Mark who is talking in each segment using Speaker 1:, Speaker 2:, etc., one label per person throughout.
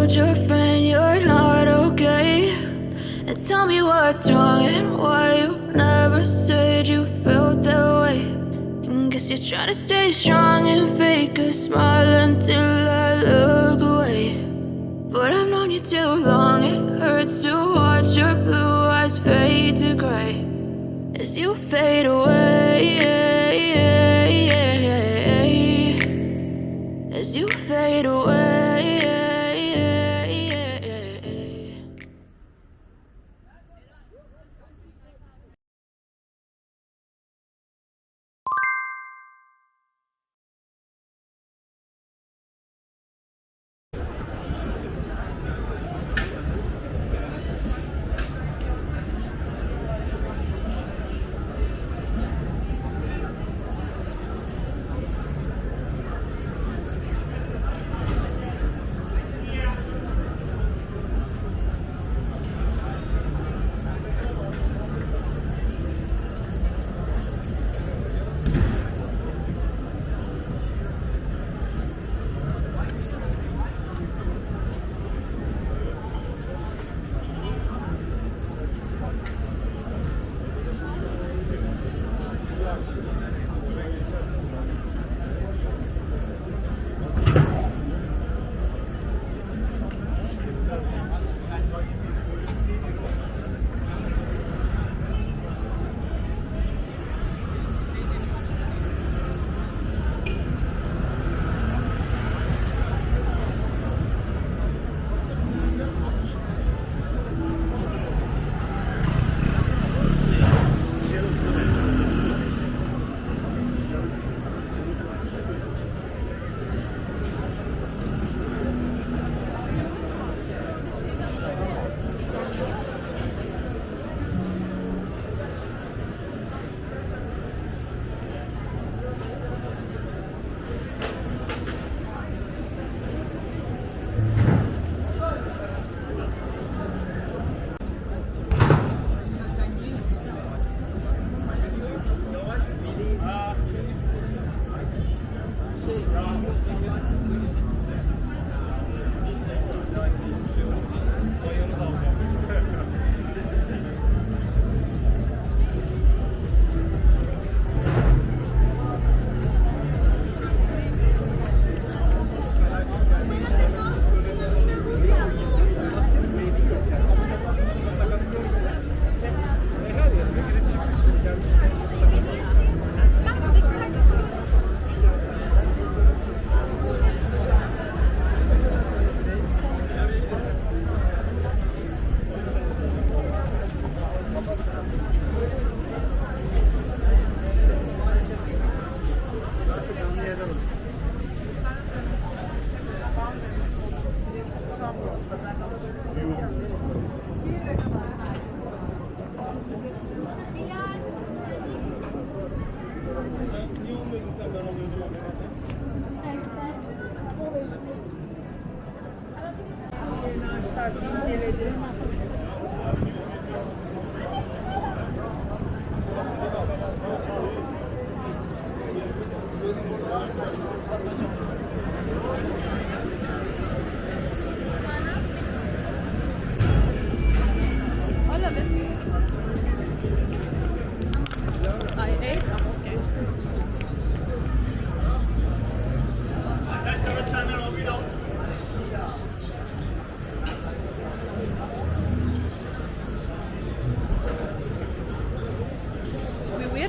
Speaker 1: told your friend you're not okay? And tell me what's wrong and why you never said you felt that way. And guess you're trying to stay strong and fake a smile until I look away. But I've known you too long, it hurts to watch your blue eyes fade to gray as you fade away, as you fade away.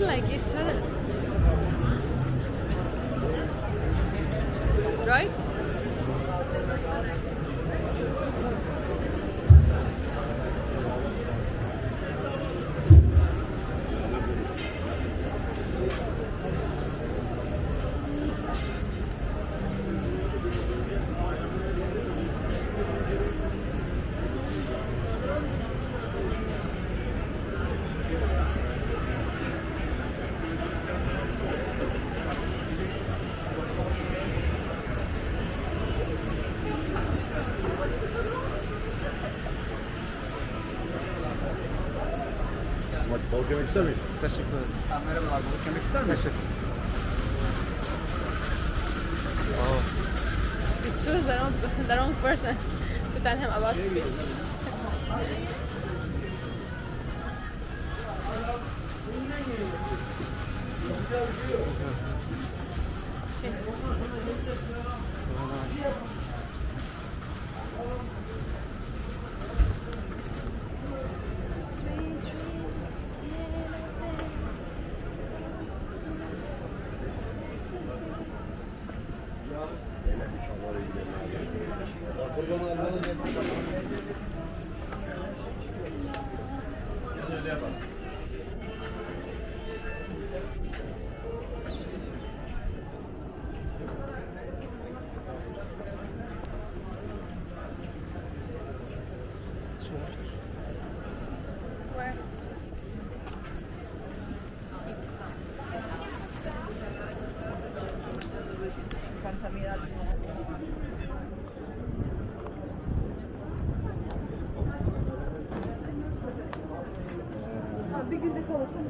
Speaker 2: Like each other, right?
Speaker 3: Balık yemek ister miyiz?
Speaker 4: Teşekkür ederim. Merhabalar, balık yemek ister misiniz?
Speaker 2: It shows the wrong person. Utan hem about fish.
Speaker 3: Bir günde kalırsın.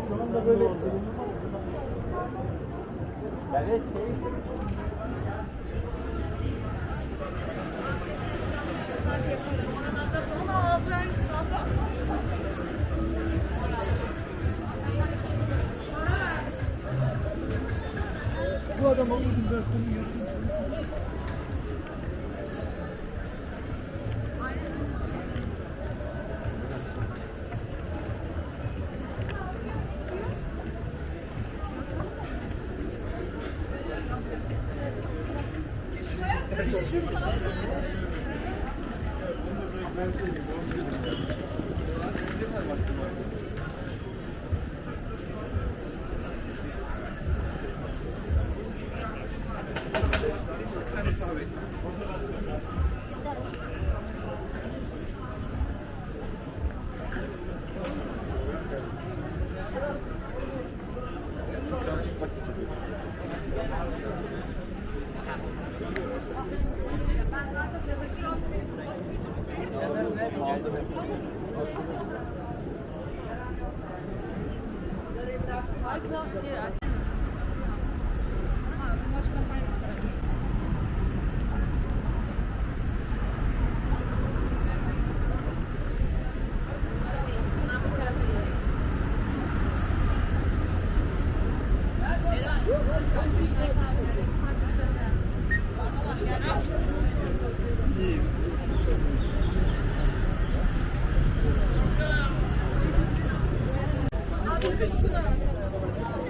Speaker 4: Şu anda böyle yani bu adam olmadı ben bunu yaptım.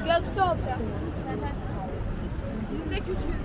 Speaker 2: Göksu olacak. Yüzde küçüğüz.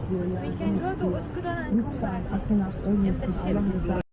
Speaker 2: We can go to Üsküdar and come back.
Speaker 3: Lütfen akın ölmesin. Allah rızası